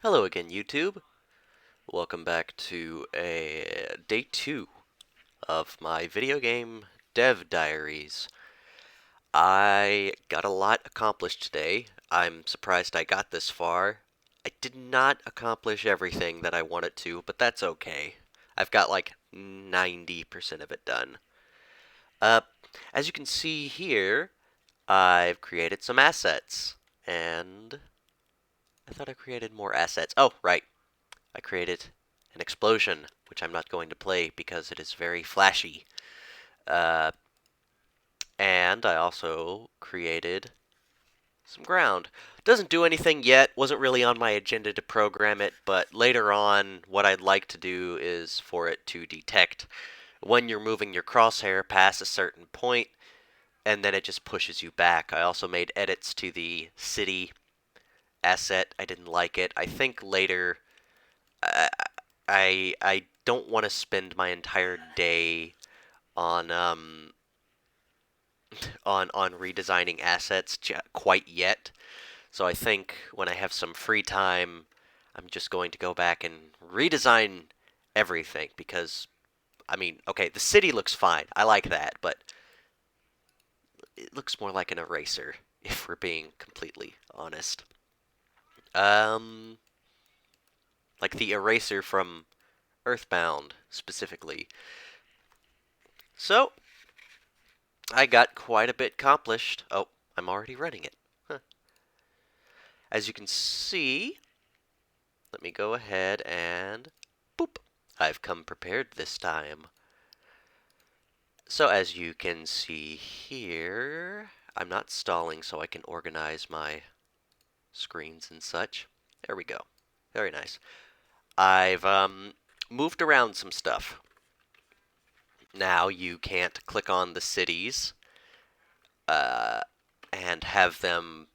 Hello again, YouTube. Welcome back to day 2 of my video game dev diaries. I got a lot accomplished today. I'm surprised I got this far. I did not accomplish everything that I wanted to, but that's okay. I've got like 90% of it done. Uh, as you can see here, I've created some assets, and I thought I created more assets. Oh, right. I created an explosion, which I'm not going to play because it is very flashy. Uh, and I also created some ground. Doesn't do anything yet, wasn't really on my agenda to program it, but later on, what I'd like to do is for it to detect when you're moving your crosshair past a certain point, and then it just pushes you back. I also made edits to the city asset. I didn't like it. I think later uh, I don't want to spend my entire day on on redesigning assets quite yet. So I think when I have some free time, I'm just going to go back and redesign everything because I mean, okay, the city looks fine. I like that, but it looks more like an eraser if we're being completely honest. Um like the eraser from Earthbound specifically. So, I got quite a bit accomplished. Oh, I'm already running it. Huh. As you can see, let me go ahead and boop. I've come prepared this time. So as you can see here, I'm not stalling so I can organize my screens and such. There we go. Very nice. I've moved around some stuff. Now you can't click on the cities uh, and have them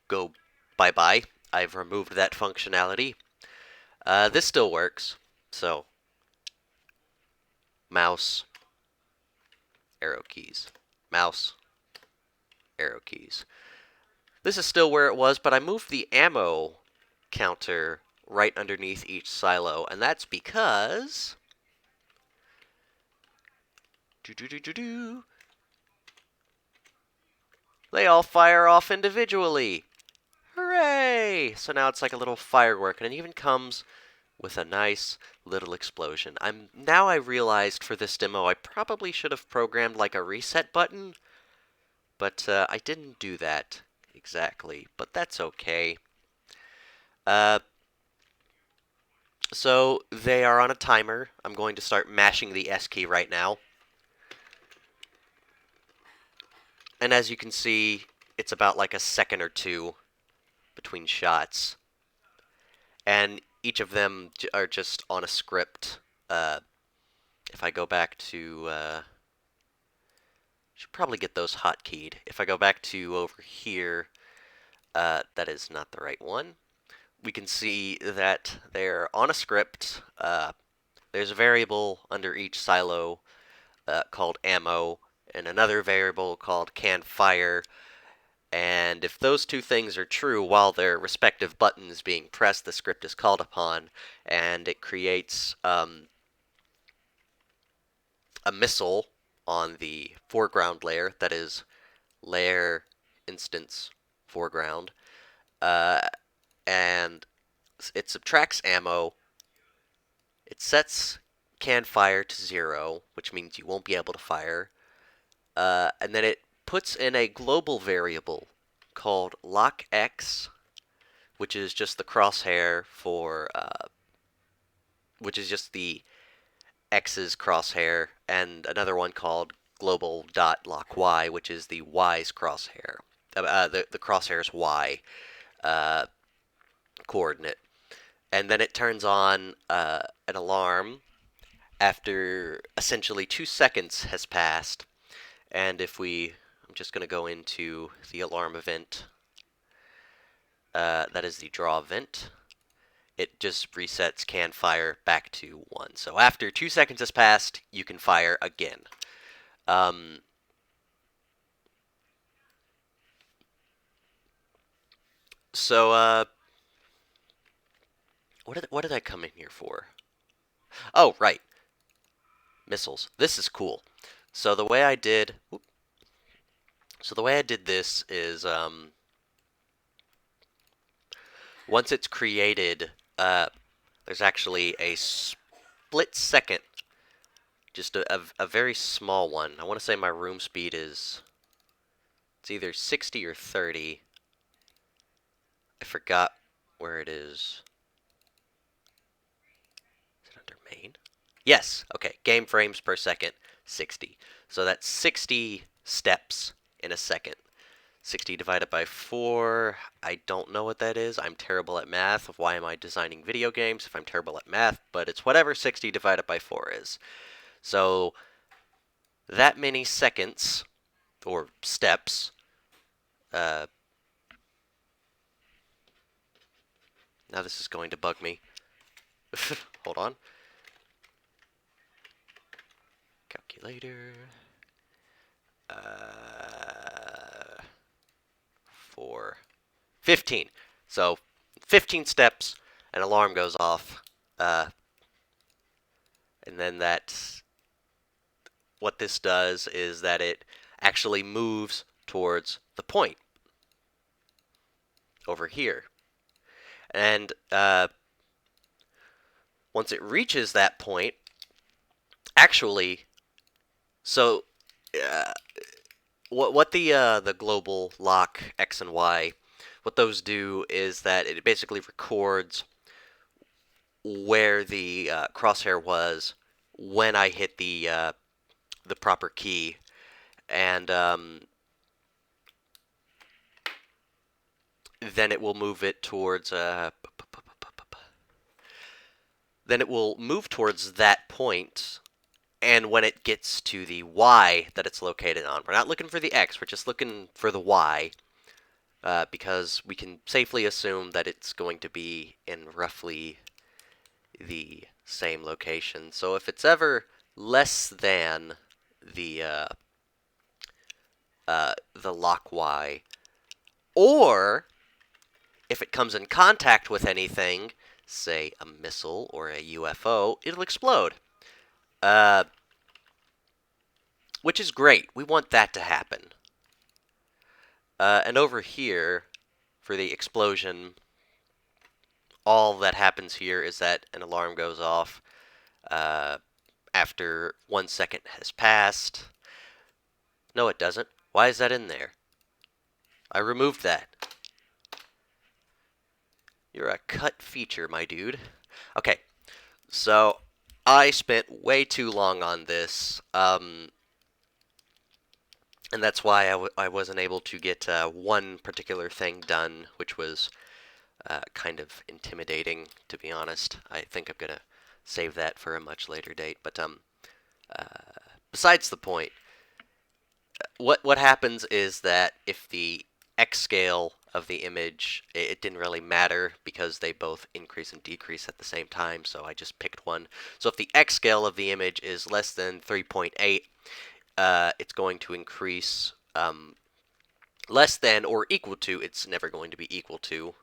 go bye-bye. I've removed that functionality. This still works. So, mouse, arrow keys, mouse, arrow keys. This is still where it was, but I moved the ammo counter right underneath each silo, and that's because they all fire off individually. Hooray! So now it's like a little firework, and it even comes with a nice little explosion. I realized for this demo I probably should have programmed like a reset button, but I didn't do that exactly. But that's okay. Uh, so they are on a timer. I'm going to start mashing the S key right now. And as you can see, it's about like a second or two between shots. And each of them are just on a script. If I go back to should probably get those hotkeyed. If I go back to over here, that is not the right one. We can see that they're on a script. There's a variable under each silo called ammo, and another variable called can fire. And if those two things are true while their respective buttons being pressed, the script is called upon, and it creates a missile on the foreground layer, that is layer instance foreground, uh, and it subtracts ammo. It sets can fire to 0, which means you won't be able to fire, and then it puts in a global variable called lockx, which is just the crosshair for, which is just the x's crosshair, and another one called global.locky, which is the y's crosshair, the crosshair's y uh, coordinate. And then it turns on an alarm after essentially 2 seconds has passed. And I'm just going to go into the alarm event. That is the draw event. It just resets can fire back to 1. So after 2 seconds has passed, you can fire again. Um, so what did I come in here for? Oh, right, missiles. This is cool. So the way I did, so the way I did this is once it's created, there's actually a split second, just a very small one. I want to say my room speed is it's either 60 or 30. I forgot where it is. Is it under main? Yes. Okay. Game frames per second, 60. So that's 60 steps in a second. 60 divided by 4, I don't know what that is. I'm terrible at math. Why am I designing video games if I'm terrible at math? But it's whatever 60 divided by 4 is. So that many seconds, or steps, now this is going to bug me. Hold on. Calculator. 4. 15. So 15 steps, an alarm goes off, and then what this does is that it actually moves towards the point over here. And once it reaches that point, actually, so uh, what the global lock X and Y, what those do is that it basically records where the crosshair was when I hit the proper key, and then it will move it towards then it will move towards that point. And when it gets to the Y that it's located on, we're not looking for the X, we're just looking for the Y, because we can safely assume that it's going to be in roughly the same location. So if it's ever less than the lock Y, or if it comes in contact with anything, say a missile or a UFO, it'll explode. Which is great. We want that to happen. And over here, for the explosion, all that happens here is that an alarm goes off after 1 second has passed. No, it doesn't. Why is that in there? I removed that. You're a cut feature, my dude. Okay, so I spent way too long on this, and that's why I wasn't able to get one particular thing done, which was kind of intimidating, to be honest. I think I'm going to save that for a much later date. But besides the point, what happens is that if the X scale of the image, it didn't really matter because they both increase and decrease at the same time, so I just picked one. So if the X scale of the image is less than 3.8, it's going to increase less than or equal to, it's never going to be equal to,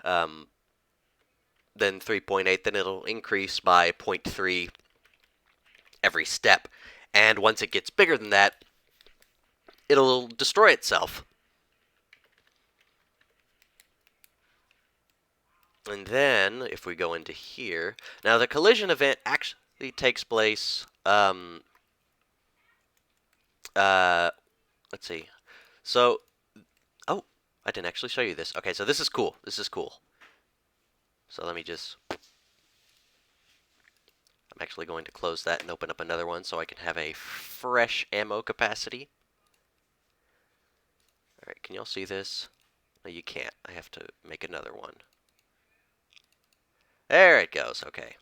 then 3.8, then it'll increase by 0.3 every step. And once it gets bigger than that, it'll destroy itself. And then, if we go into here, now the collision event actually takes place, let's see. So, oh, I didn't actually show you this. Okay, so this is cool. This is cool. So let me just, I'm actually going to close that and open up another one so I can have a fresh ammo capacity. Alright, can y'all see this? No, you can't. I have to make another one. There it goes. Okay.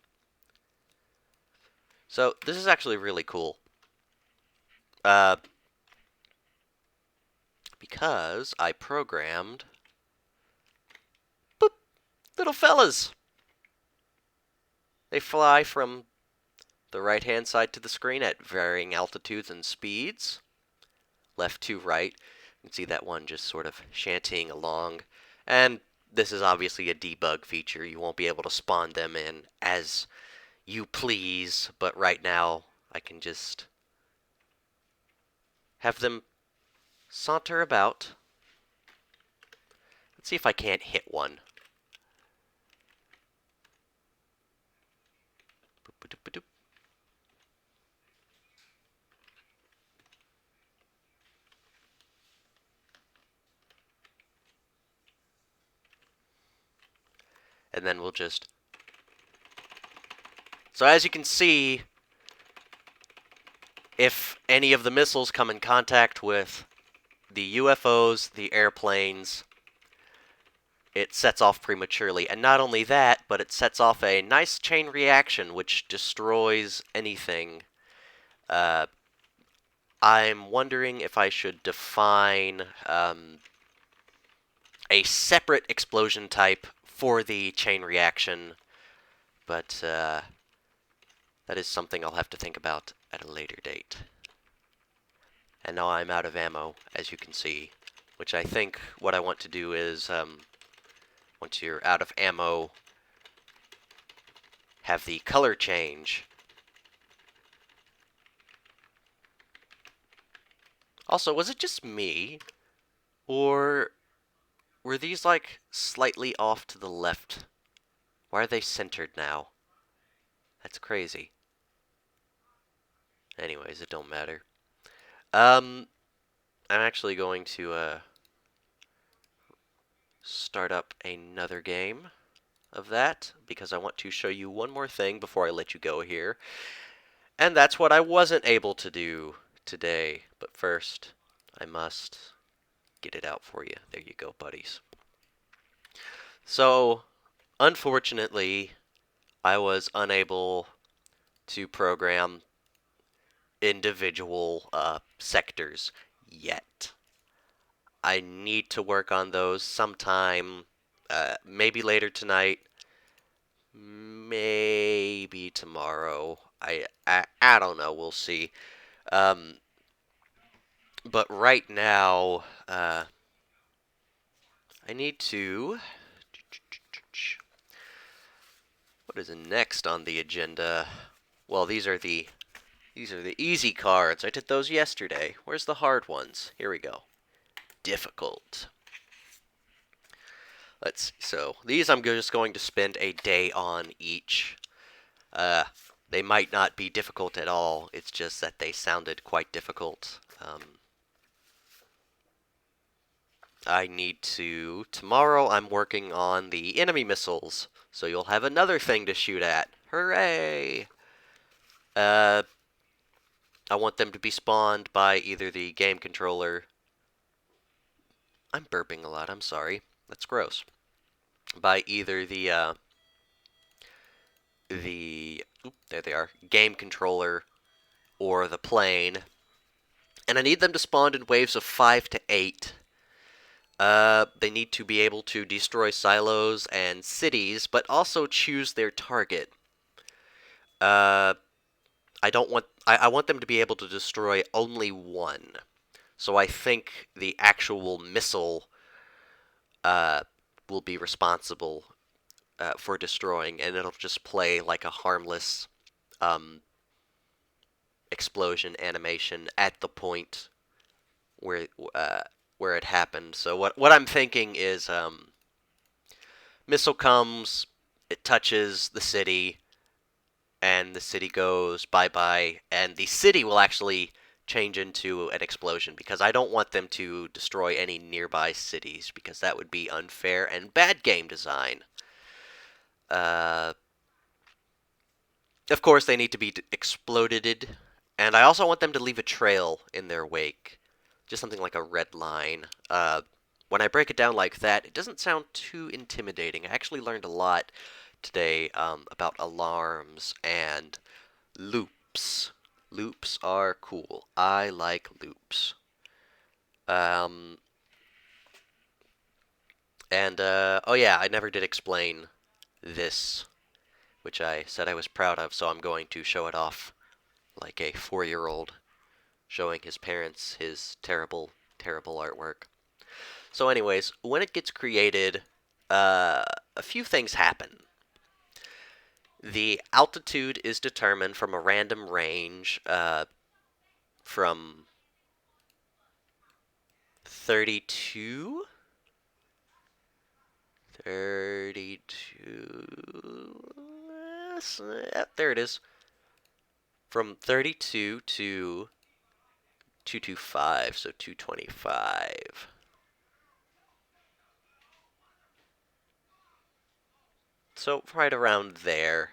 So this is actually really cool. Because I programmed boop, little fellas. They fly from the right-hand side to the screen at varying altitudes and speeds. Left to right. You can see that one just sort of shantying along. And this is obviously a debug feature. You won't be able to spawn them in as you please, but right now I can just have them saunter about. Let's see if I can't hit one. And then we'll just... So as you can see, if any of the missiles come in contact with the UFOs, the airplanes, it sets off prematurely. And not only that, but it sets off a nice chain reaction which destroys anything. Uh, I'm wondering if I should define a separate explosion type for the chain reaction, but that is something I'll have to think about at a later date. And now I'm out of ammo, as you can see, which I think what I want to do is, once you're out of ammo, have the color change. Also, was it just me, or were these, like, slightly off to the left? Why are they centered now? That's crazy. Anyways, it don't matter. I'm actually going to, start up another game of that, because I want to show you one more thing before I let you go here. And that's what I wasn't able to do today. But first, I must get it out for you. There you go, buddies. So, unfortunately, I was unable to program individual sectors yet. I need to work on those sometime, maybe later tonight, maybe tomorrow. I don't know. We'll see. Um, but right now, I need to. What is next on the agenda? Well, these are the easy cards. I did those yesterday. Where's the hard ones? Here we go. Difficult. Let's see. So these I'm just going to spend a day on each. They might not be difficult at all. It's just that they sounded quite difficult. I need to... Tomorrow I'm working on the enemy missiles, so you'll have another thing to shoot at. Hooray! Uh, I want them to be spawned by either the game controller... I'm burping a lot, I'm sorry. That's gross. By either there they are, game controller or the plane. And I need them to spawn in waves of 5 to 8. They need to be able to destroy silos and cities, but also choose their target. Uh, I want them to be able to destroy only one. So I think the actual missile will be responsible for destroying, and it'll just play like a harmless um, explosion animation at the point where uh, where it happened. So what I'm thinking is missile comes, it touches the city, and the city goes bye-bye, and the city will actually change into an explosion, because I don't want them to destroy any nearby cities, because that would be unfair and bad game design. Uh, of course, they need to be exploded, and I also want them to leave a trail in their wake, just something like a red line. When I break it down like that, it doesn't sound too intimidating. I actually learned a lot today about alarms and loops. Loops are cool. I like loops. Um, oh yeah, I never did explain this, which I said I was proud of, so I'm going to show it off like a 4-year-old showing his parents his terrible, terrible artwork. So anyways, when it gets created, a few things happen. The altitude is determined from a random range from 32? 32. There it is. From 32 to 225, so 225. So right around there.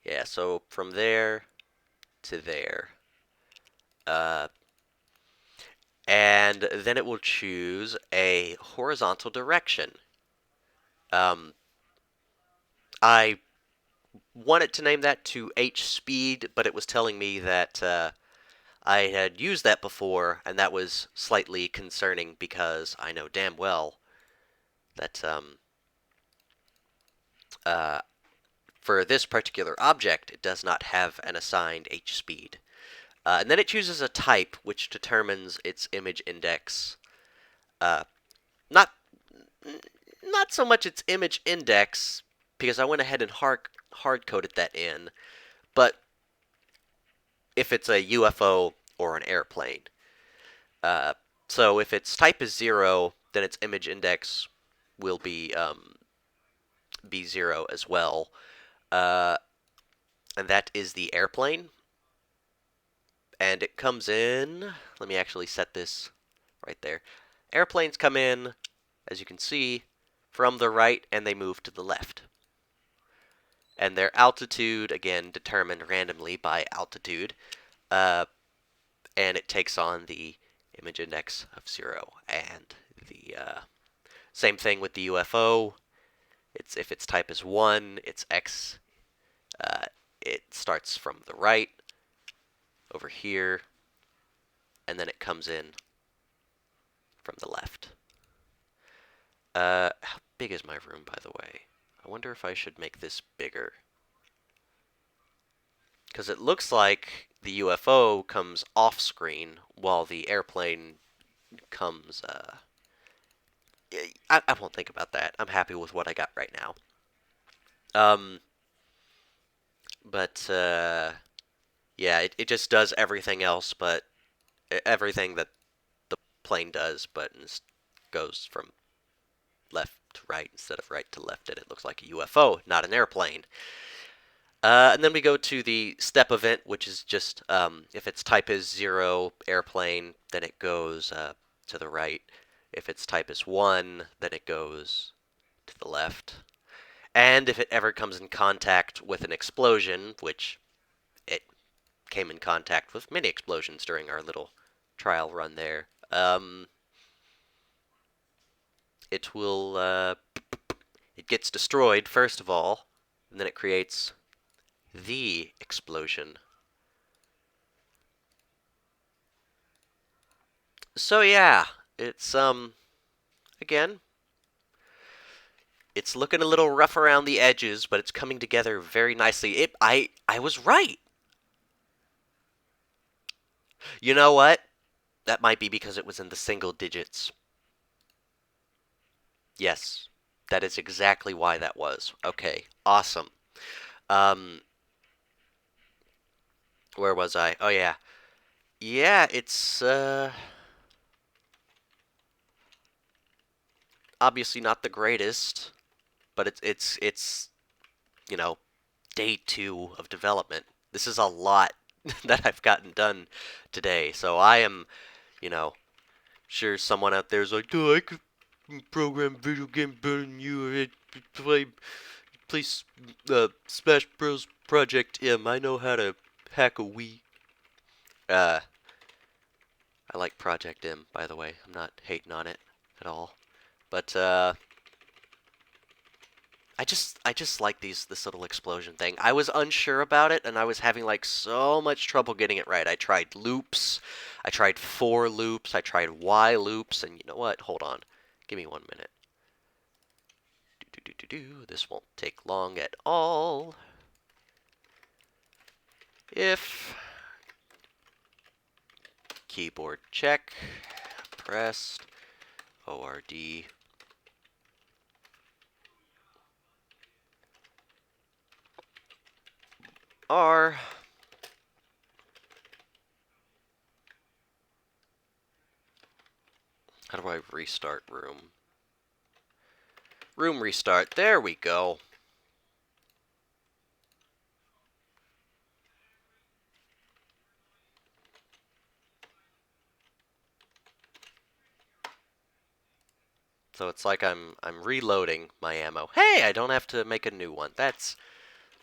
Yeah, so from there to there. Uh, and then it will choose a horizontal direction. Um, I wanted to name that to H speed, but it was telling me that I had used that before, and that was slightly concerning because I know damn well that uh, for this particular object, it does not have an assigned H speed. And then it chooses a type, which determines its image index. Uh, not not so much its image index, because I went ahead and hard coded that in, but if it's a UFO or an airplane. Uh, so if its type is 0, then its image index will be 0 as well. Uh, and that is the airplane. And it comes in. Let me actually set this right there. Airplanes come in, as you can see, from the right, and they move to the left. And their altitude, again, determined randomly by altitude. Uh, and it takes on the image index of 0. And the same thing with the UFO. If its type is 1, its X, uh, it starts from the right over here, and then it comes in from the left. How big is my room, by the way? I wonder if I should make this bigger. Because it looks like the UFO comes off screen while the airplane comes. I won't think about that. I'm happy with what I got right now. Um, but yeah, it just does everything else, but everything that the plane does, but goes from left to right instead of right to left, and it looks like a UFO, not an airplane. And then we go to the step event, which is just if its type is 0, airplane, then it goes to the right. If its type is 1, then it goes to the left. And if it ever comes in contact with an explosion, which it came in contact with many explosions during our little trial run there, it will it gets destroyed first of all, and then it creates the explosion. So yeah, it's again, it's looking a little rough around the edges, but it's coming together very nicely. I was right. You know what? That might be because it was in the single digits. Yes, that is exactly why that was. Okay, awesome. Um, where was I? Oh yeah, yeah. It's obviously not the greatest, but it's you know day 2 of development. This is a lot that I've gotten done today, so I am you know sure someone out there is like, oh, I could program video game better than you. Play Smash Bros. Project M. I know how to hack a Wii. Uh, I like Project M, by the way. I'm not hating on it at all. But I just like this little explosion thing. I was unsure about it, and I was having like so much trouble getting it right. I tried loops, I tried for loops, I tried while loops, and you know what? Hold on, give me 1 minute. This won't take long at all. If keyboard check pressed, ORD are... How do I restart room? Room restart. There we go. So it's like I'm reloading my ammo. Hey, I don't have to make a new one. That's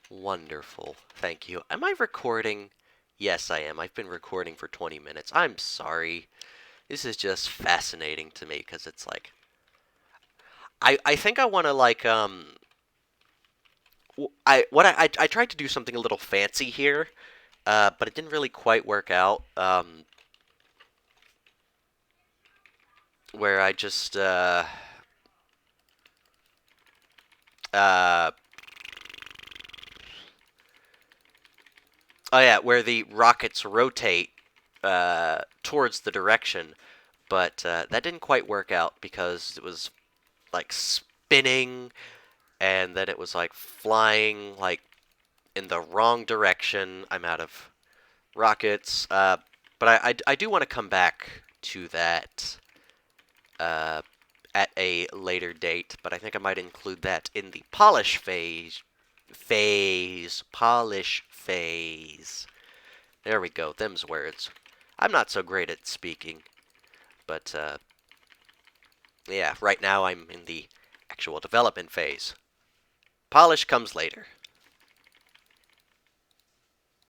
wonderful. Thank you. Am I recording? Yes, I am. I've been recording for 20 minutes. I'm sorry. This is just fascinating to me because it's like I think I want to like I tried to do something a little fancy here, but it didn't really quite work out. Where I just uh oh yeah, where the rockets rotate towards the direction, but that didn't quite work out because it was like spinning, and then it was like flying like in the wrong direction. I'm out of rockets, but I do want to come back to that uh, at a later date. But I think I might include that in the polish phase. Polish phase. There we go. Them's words. I'm not so great at speaking, but yeah, right now I'm in the actual development phase. Polish comes later.